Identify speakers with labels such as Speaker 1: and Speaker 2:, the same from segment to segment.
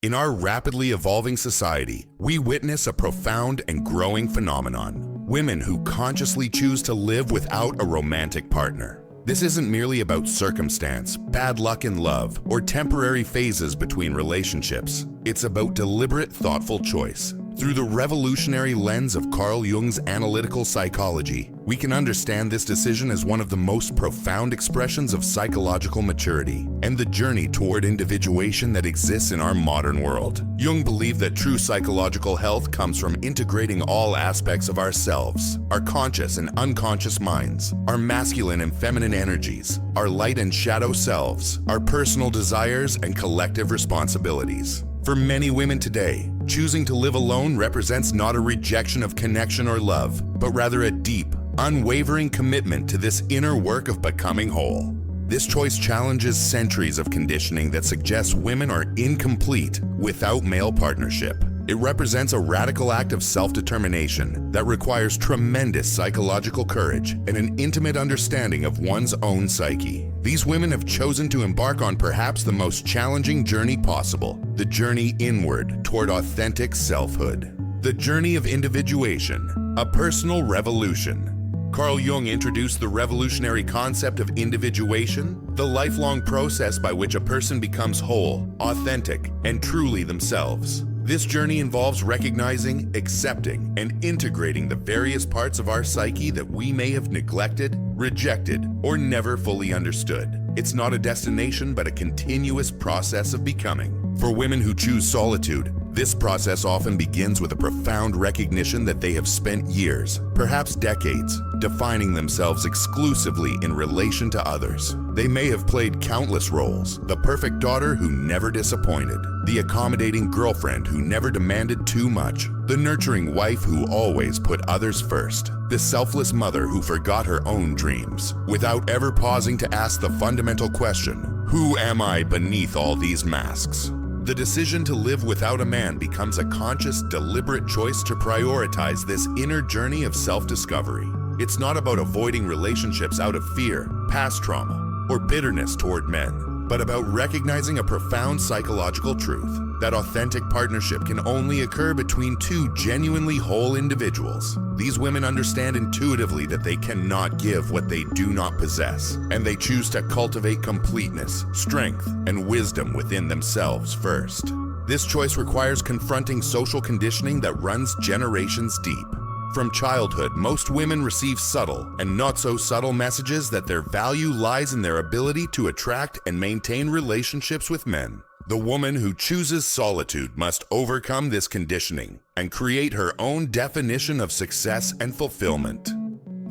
Speaker 1: In our rapidly evolving society, we witness a profound and growing phenomenon: women who consciously choose to live without a romantic partner. This isn't merely about circumstance, bad luck in love, or temporary phases between relationships. It's about deliberate, thoughtful choice. Through the revolutionary lens of Carl Jung's analytical psychology, we can understand this decision as one of the most profound expressions of psychological maturity and the journey toward individuation that exists in our modern world. Jung believed that true psychological health comes from integrating all aspects of ourselves, our conscious and unconscious minds, our masculine and feminine energies, our light and shadow selves, our personal desires and collective responsibilities. For many women today, choosing to live alone represents not a rejection of connection or love, but rather a deep, unwavering commitment to this inner work of becoming whole. This choice challenges centuries of conditioning that suggests women are incomplete without male partnership. It represents a radical act of self-determination that requires tremendous psychological courage and an intimate understanding of one's own psyche. These women have chosen to embark on perhaps the most challenging journey possible, the journey inward toward authentic selfhood. The journey of individuation, a personal revolution. Carl Jung introduced the revolutionary concept of individuation, the lifelong process by which a person becomes whole, authentic, and truly themselves. This journey involves recognizing, accepting, and integrating the various parts of our psyche that we may have neglected, rejected, or never fully understood. It's not a destination, but a continuous process of becoming. For women who choose solitude, this process often begins with a profound recognition that they have spent years, perhaps decades, defining themselves exclusively in relation to others. They may have played countless roles: the perfect daughter who never disappointed, the accommodating girlfriend who never demanded too much, the nurturing wife who always put others first, the selfless mother who forgot her own dreams, without ever pausing to ask the fundamental question, who am I beneath all these masks? The decision to live without a man becomes a conscious, deliberate choice to prioritize this inner journey of self-discovery. It's not about avoiding relationships out of fear, past trauma, or bitterness toward men, but about recognizing a profound psychological truth: that authentic partnership can only occur between two genuinely whole individuals. These women understand intuitively that they cannot give what they do not possess, and they choose to cultivate completeness, strength, and wisdom within themselves first. This choice requires confronting social conditioning that runs generations deep. From childhood, most women receive subtle and not so subtle messages that their value lies in their ability to attract and maintain relationships with men. The woman who chooses solitude must overcome this conditioning and create her own definition of success and fulfillment.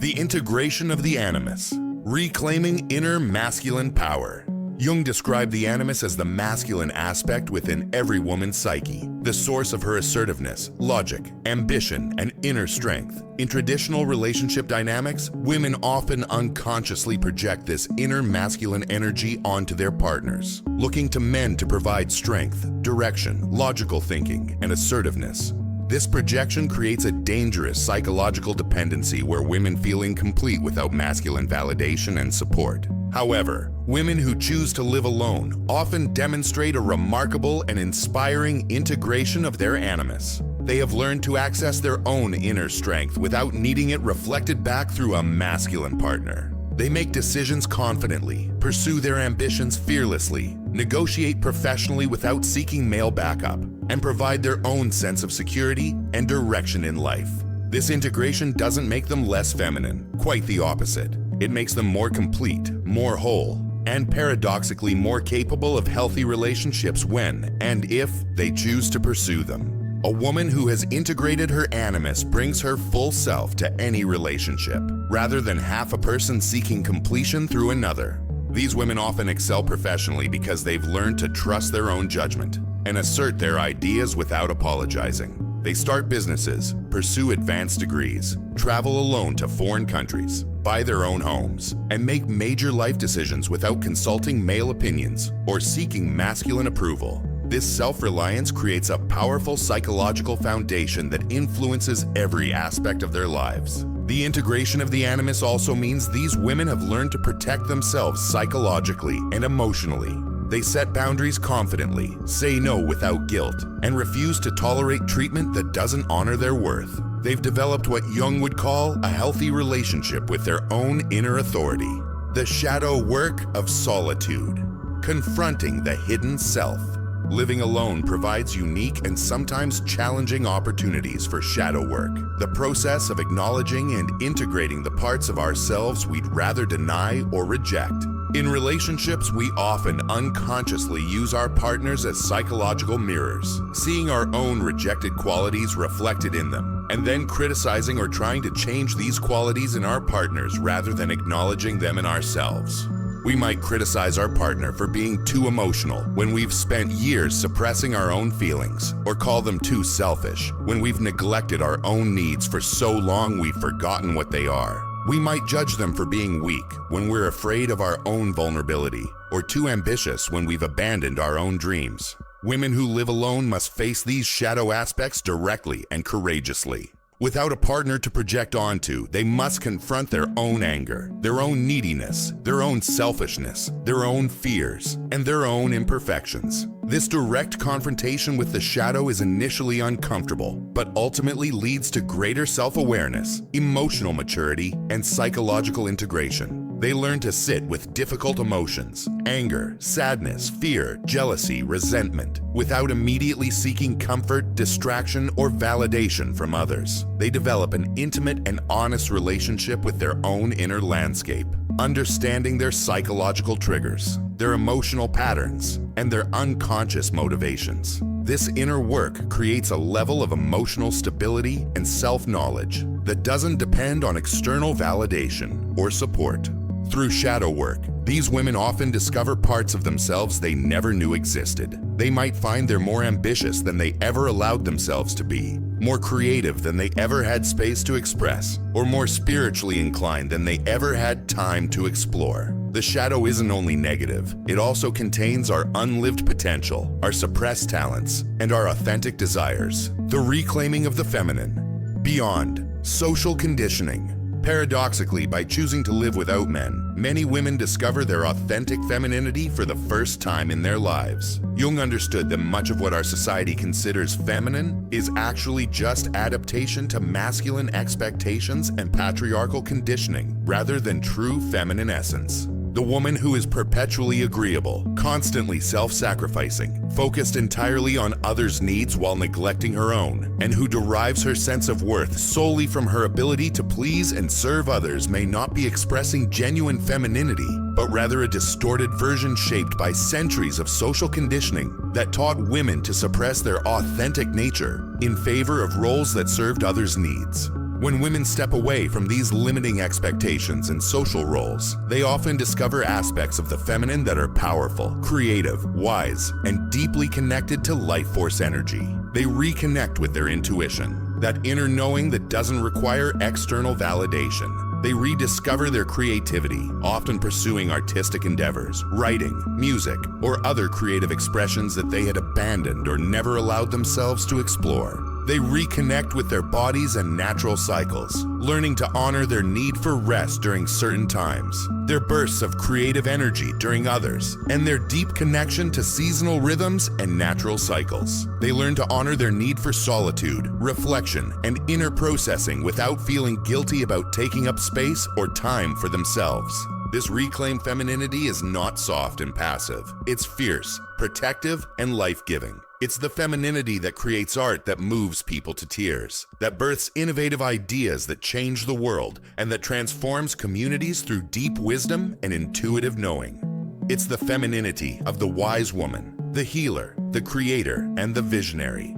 Speaker 1: The integration of the animus, reclaiming inner masculine power. Jung described the animus as the masculine aspect within every woman's psyche, the source of her assertiveness, logic, ambition, and inner strength. In traditional relationship dynamics, women often unconsciously project this inner masculine energy onto their partners, looking to men to provide strength, direction, logical thinking, and assertiveness. This projection creates a dangerous psychological dependency where women feel incomplete without masculine validation and support. However, women who choose to live alone often demonstrate a remarkable and inspiring integration of their animus. They have learned to access their own inner strength without needing it reflected back through a masculine partner. They make decisions confidently, pursue their ambitions fearlessly, negotiate professionally without seeking male backup, and provide their own sense of security and direction in life. This integration doesn't make them less feminine, quite the opposite. It makes them more complete, more whole, and paradoxically more capable of healthy relationships when and if they choose to pursue them. A woman who has integrated her animus brings her full self to any relationship, rather than half a person seeking completion through another. These women often excel professionally because they've learned to trust their own judgment and assert their ideas without apologizing. They start businesses, pursue advanced degrees, travel alone to foreign countries, buy their own homes, and make major life decisions without consulting male opinions or seeking masculine approval. This self-reliance creates a powerful psychological foundation that influences every aspect of their lives. The integration of the animus also means these women have learned to protect themselves psychologically and emotionally. They set boundaries confidently, say no without guilt, and refuse to tolerate treatment that doesn't honor their worth. They've developed what Jung would call a healthy relationship with their own inner authority. The shadow work of solitude, confronting the hidden self. Living alone provides unique and sometimes challenging opportunities for shadow work, the process of acknowledging and integrating the parts of ourselves we'd rather deny or reject. In relationships, we often unconsciously use our partners as psychological mirrors, seeing our own rejected qualities reflected in them, and then criticizing or trying to change these qualities in our partners rather than acknowledging them in ourselves. We might criticize our partner for being too emotional when we've spent years suppressing our own feelings, or call them too selfish when we've neglected our own needs for so long we've forgotten what they are. We might judge them for being weak when we're afraid of our own vulnerability, or too ambitious when we've abandoned our own dreams. Women who live alone must face these shadow aspects directly and courageously. Without a partner to project onto, they must confront their own anger, their own neediness, their own selfishness, their own fears, and their own imperfections. This direct confrontation with the shadow is initially uncomfortable, but ultimately leads to greater self-awareness, emotional maturity, and psychological integration. They learn to sit with difficult emotions, anger, sadness, fear, jealousy, resentment, without immediately seeking comfort, distraction, or validation from others. They develop an intimate and honest relationship with their own inner landscape, understanding their psychological triggers, their emotional patterns, and their unconscious motivations. This inner work creates a level of emotional stability and self-knowledge that doesn't depend on external validation or support. Through shadow work, these women often discover parts of themselves they never knew existed. They might find they're more ambitious than they ever allowed themselves to be, more creative than they ever had space to express, or more spiritually inclined than they ever had time to explore. The shadow isn't only negative, it also contains our unlived potential, our suppressed talents, and our authentic desires. The reclaiming of the feminine. Beyond social conditioning. Paradoxically, by choosing to live without men, many women discover their authentic femininity for the first time in their lives. Jung understood that much of what our society considers feminine is actually just adaptation to masculine expectations and patriarchal conditioning, rather than true feminine essence. The woman who is perpetually agreeable, constantly self-sacrificing, focused entirely on others' needs while neglecting her own, and who derives her sense of worth solely from her ability to please and serve others may not be expressing genuine femininity, but rather a distorted version shaped by centuries of social conditioning that taught women to suppress their authentic nature in favor of roles that served others' needs. When women step away from these limiting expectations and social roles, they often discover aspects of the feminine that are powerful, creative, wise, and deeply connected to life force energy. They reconnect with their intuition, that inner knowing that doesn't require external validation. They rediscover their creativity, often pursuing artistic endeavors, writing, music, or other creative expressions that they had abandoned or never allowed themselves to explore. They reconnect with their bodies and natural cycles, learning to honor their need for rest during certain times, their bursts of creative energy during others, and their deep connection to seasonal rhythms and natural cycles. They learn to honor their need for solitude, reflection, and inner processing without feeling guilty about taking up space or time for themselves. This reclaimed femininity is not soft and passive. It's fierce, protective, and life-giving. It's the femininity that creates art that moves people to tears, that births innovative ideas that change the world, and that transforms communities through deep wisdom and intuitive knowing. It's the femininity of the wise woman, the healer, the creator, and the visionary.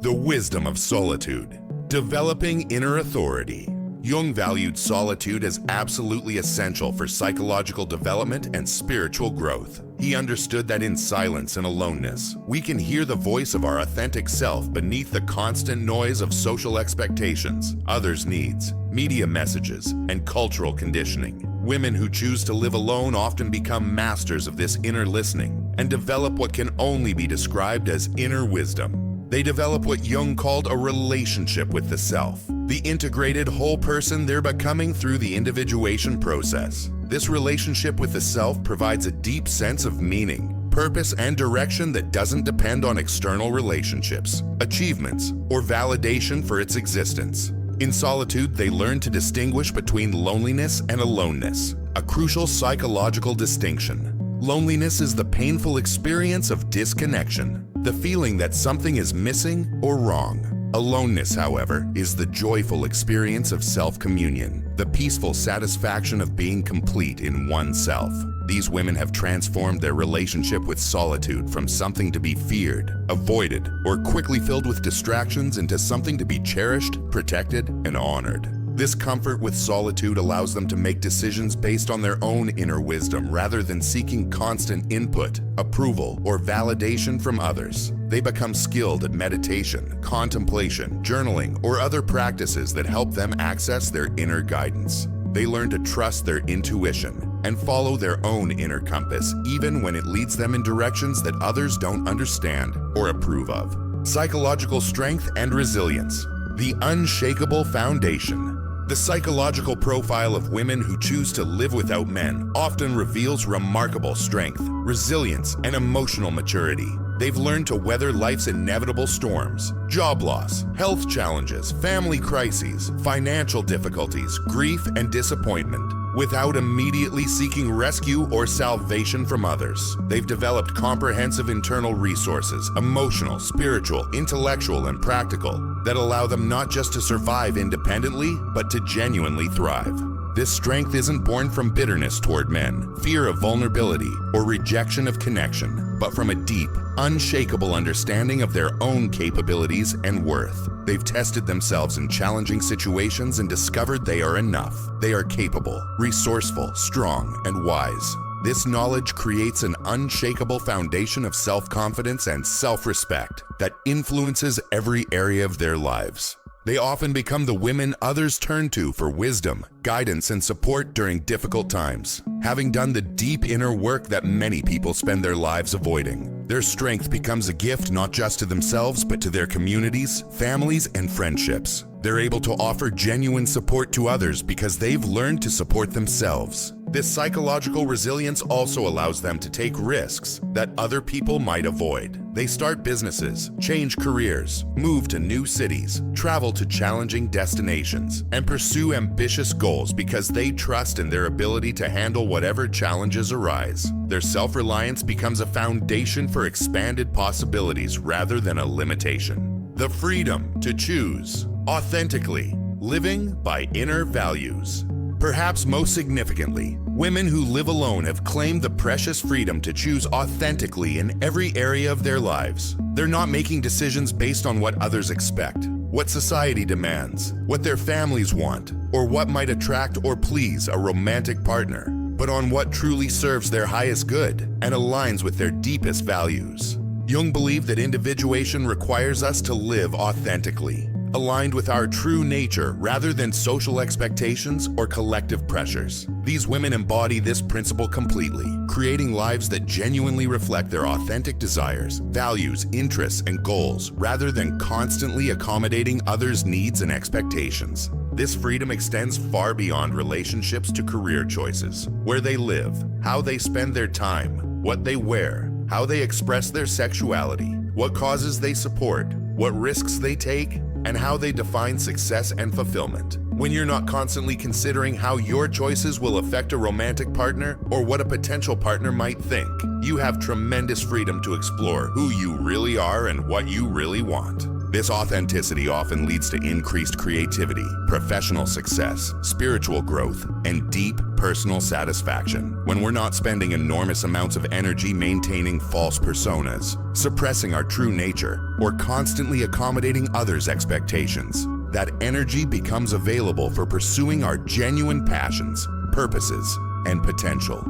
Speaker 1: The wisdom of solitude. Developing inner authority. Jung valued solitude as absolutely essential for psychological development and spiritual growth. He understood that in silence and aloneness, we can hear the voice of our authentic self beneath the constant noise of social expectations, others' needs, media messages, and cultural conditioning. Women who choose to live alone often become masters of this inner listening and develop what can only be described as inner wisdom. They develop what Jung called a relationship with the self, the integrated whole person they're becoming through the individuation process. This relationship with the self provides a deep sense of meaning, purpose and direction that doesn't depend on external relationships, achievements, or validation for its existence. In solitude, they learn to distinguish between loneliness and aloneness, a crucial psychological distinction. Loneliness is the painful experience of disconnection, the feeling that something is missing or wrong. Aloneness, however, is the joyful experience of self-communion, the peaceful satisfaction of being complete in oneself. These women have transformed their relationship with solitude from something to be feared, avoided, or quickly filled with distractions into something to be cherished, protected, and honored. This comfort with solitude allows them to make decisions based on their own inner wisdom rather than seeking constant input, approval, or validation from others. They become skilled at meditation, contemplation, journaling, or other practices that help them access their inner guidance. They learn to trust their intuition and follow their own inner compass, even when it leads them in directions that others don't understand or approve of. Psychological strength and resilience. The unshakable foundation. The psychological profile of women who choose to live without men often reveals remarkable strength, resilience, and emotional maturity. They've learned to weather life's inevitable storms, job loss, health challenges, family crises, financial difficulties, grief, and disappointment, without immediately seeking rescue or salvation from others. They've developed comprehensive internal resources, emotional, spiritual, intellectual, and practical, that allow them not just to survive independently, but to genuinely thrive. This strength isn't born from bitterness toward men, fear of vulnerability, or rejection of connection, but from a deep, unshakable understanding of their own capabilities and worth. They've tested themselves in challenging situations and discovered they are enough. They are capable, resourceful, strong, and wise. This knowledge creates an unshakable foundation of self-confidence and self-respect that influences every area of their lives. They often become the women others turn to for wisdom, guidance, and support during difficult times. Having done the deep inner work that many people spend their lives avoiding, their strength becomes a gift not just to themselves, but to their communities, families, and friendships. They're able to offer genuine support to others because they've learned to support themselves. This psychological resilience also allows them to take risks that other people might avoid. They start businesses, change careers, move to new cities, travel to challenging destinations, and pursue ambitious goals because they trust in their ability to handle whatever challenges arise. Their self-reliance becomes a foundation for expanded possibilities rather than a limitation. The freedom to choose authentically, living by inner values. Perhaps most significantly, women who live alone have claimed the precious freedom to choose authentically in every area of their lives. They're not making decisions based on what others expect, what society demands, what their families want, or what might attract or please a romantic partner, but on what truly serves their highest good and aligns with their deepest values. Jung believed that individuation requires us to live authentically, aligned with our true nature rather than social expectations or collective pressures. These women embody this principle completely, creating lives that genuinely reflect their authentic desires, values, interests, and goals, rather than constantly accommodating others' needs and expectations. This freedom extends far beyond relationships to career choices, where they live, how they spend their time, what they wear, how they express their sexuality, what causes they support, what risks they take, and how they define success and fulfillment. When you're not constantly considering how your choices will affect a romantic partner or what a potential partner might think, you have tremendous freedom to explore who you really are and what you really want. This authenticity often leads to increased creativity, professional success, spiritual growth, and deep personal satisfaction. When we're not spending enormous amounts of energy maintaining false personas, suppressing our true nature, or constantly accommodating others' expectations, that energy becomes available for pursuing our genuine passions, purposes, and potential.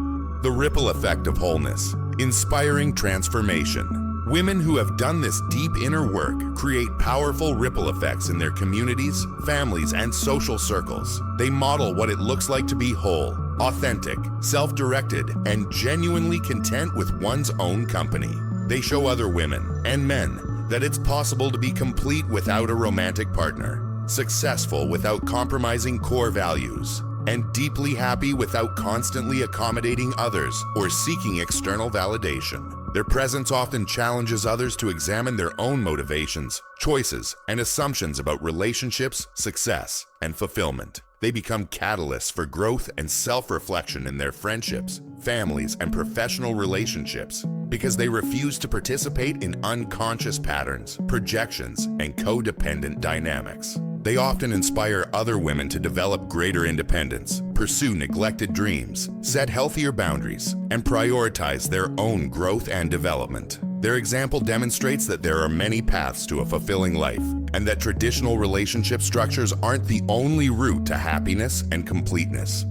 Speaker 1: The ripple effect of wholeness, inspiring transformation. Women who have done this deep inner work create powerful ripple effects in their communities, families, and social circles. They model what it looks like to be whole, authentic, self-directed, and genuinely content with one's own company. They show other women and men that it's possible to be complete without a romantic partner, successful without compromising core values, and deeply happy without constantly accommodating others or seeking external validation. Their presence often challenges others to examine their own motivations, choices, and assumptions about relationships, success, and fulfillment. They become catalysts for growth and self-reflection in their friendships, families, and professional relationships because they refuse to participate in unconscious patterns, projections, and codependent dynamics. They often inspire other women to develop greater independence, pursue neglected dreams, set healthier boundaries, and prioritize their own growth and development. Their example demonstrates that there are many paths to a fulfilling life, and that traditional relationship structures aren't the only route to happiness and completeness.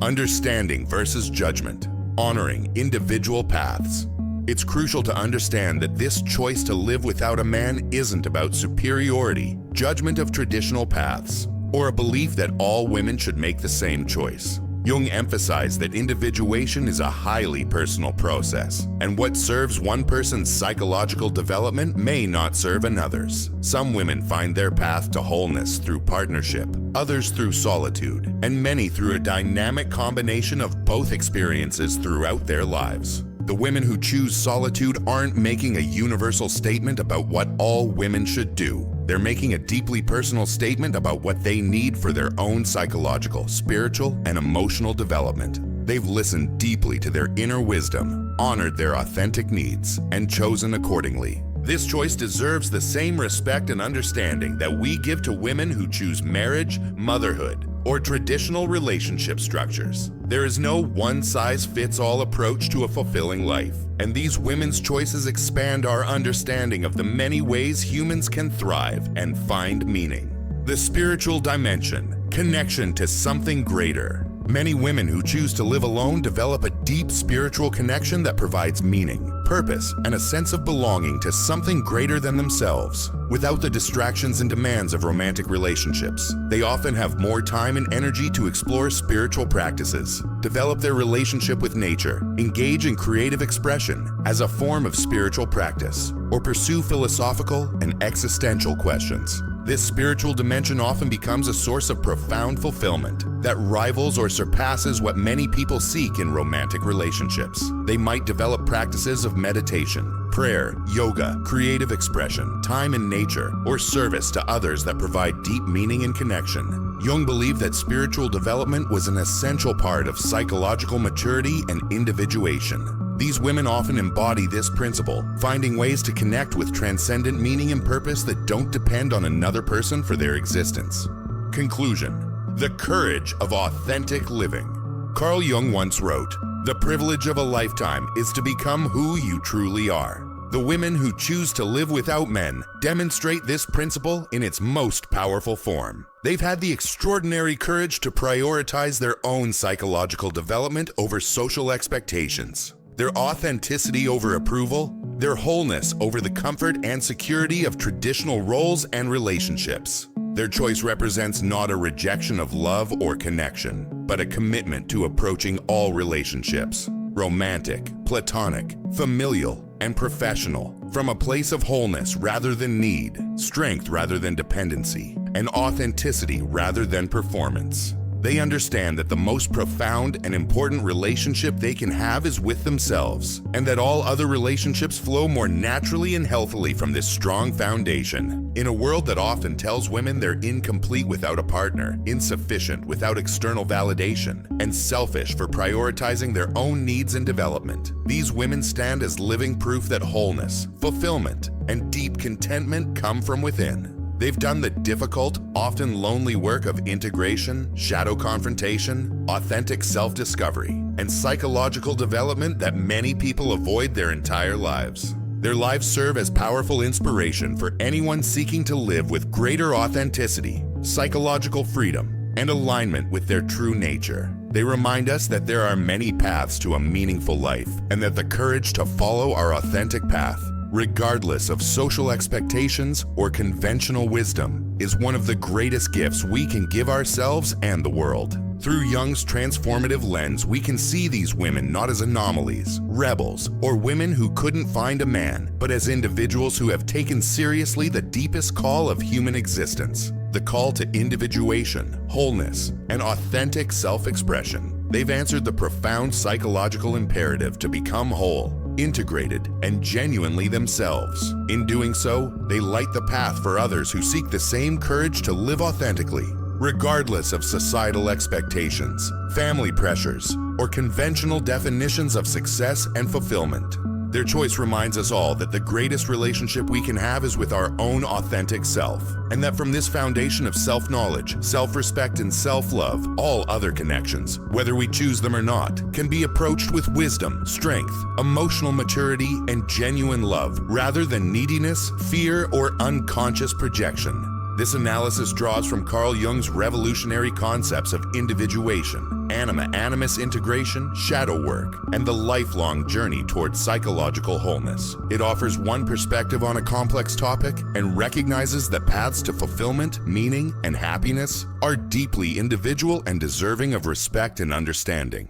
Speaker 1: Understanding versus judgment, honoring individual paths. It's crucial to understand that this choice to live without a man isn't about superiority, judgment of traditional paths, or a belief that all women should make the same choice. Jung emphasized that individuation is a highly personal process, and what serves one person's psychological development may not serve another's. Some women find their path to wholeness through partnership, others through solitude, and many through a dynamic combination of both experiences throughout their lives. The women who choose solitude aren't making a universal statement about what all women should do. They're making a deeply personal statement about what they need for their own psychological, spiritual, and emotional development. They've listened deeply to their inner wisdom, honored their authentic needs, and chosen accordingly. This choice deserves the same respect and understanding that we give to women who choose marriage, motherhood, or traditional relationship structures. There is no one-size-fits-all approach to a fulfilling life, and these women's choices expand our understanding of the many ways humans can thrive and find meaning. The spiritual dimension, connection to something greater. Many women who choose to live alone develop a deep spiritual connection that provides meaning, purpose, and a sense of belonging to something greater than themselves. Without the distractions and demands of romantic relationships, they often have more time and energy to explore spiritual practices, develop their relationship with nature, engage in creative expression as a form of spiritual practice, or pursue philosophical and existential questions. This spiritual dimension often becomes a source of profound fulfillment that rivals or surpasses what many people seek in romantic relationships. They might develop practices of meditation, prayer, yoga, creative expression, time in nature, or service to others that provide deep meaning and connection. Jung believed that spiritual development was an essential part of psychological maturity and individuation. These women often embody this principle, finding ways to connect with transcendent meaning and purpose that don't depend on another person for their existence. Conclusion: the courage of authentic living. Carl Jung once wrote, "The privilege of a lifetime is to become who you truly are." The women who choose to live without men demonstrate this principle in its most powerful form. They've had the extraordinary courage to prioritize their own psychological development over social expectations, their authenticity over approval, their wholeness over the comfort and security of traditional roles and relationships. Their choice represents not a rejection of love or connection, but a commitment to approaching all relationships, romantic, platonic, familial, and professional, from a place of wholeness rather than need, strength rather than dependency, and authenticity rather than performance. They understand that the most profound and important relationship they can have is with themselves, and that all other relationships flow more naturally and healthily from this strong foundation. In a world that often tells women they're incomplete without a partner, insufficient without external validation, and selfish for prioritizing their own needs and development, these women stand as living proof that wholeness, fulfillment, and deep contentment come from within. They've done the difficult, often lonely work of integration, shadow confrontation, authentic self-discovery, and psychological development that many people avoid their entire lives. Their lives serve as powerful inspiration for anyone seeking to live with greater authenticity, psychological freedom, and alignment with their true nature. They remind us that there are many paths to a meaningful life, and that the courage to follow our authentic path, regardless of social expectations or conventional wisdom, is one of the greatest gifts we can give ourselves and the world. Through Jung's transformative lens, we can see these women not as anomalies, rebels, or women who couldn't find a man, but as individuals who have taken seriously the deepest call of human existence, the call to individuation, wholeness, and authentic self-expression. They've answered the profound psychological imperative to become whole, integrated, and genuinely themselves. In doing so, they light the path for others who seek the same courage to live authentically, regardless of societal expectations, family pressures, or conventional definitions of success and fulfillment. Their choice reminds us all that the greatest relationship we can have is with our own authentic self, and that from this foundation of self-knowledge, self-respect, and self-love, all other connections, whether we choose them or not, can be approached with wisdom, strength, emotional maturity, and genuine love, rather than neediness, fear, or unconscious projection. This analysis draws from Carl Jung's revolutionary concepts of individuation, anima-animus integration, shadow work, and the lifelong journey towards psychological wholeness. It offers one perspective on a complex topic and recognizes that paths to fulfillment, meaning, and happiness are deeply individual and deserving of respect and understanding.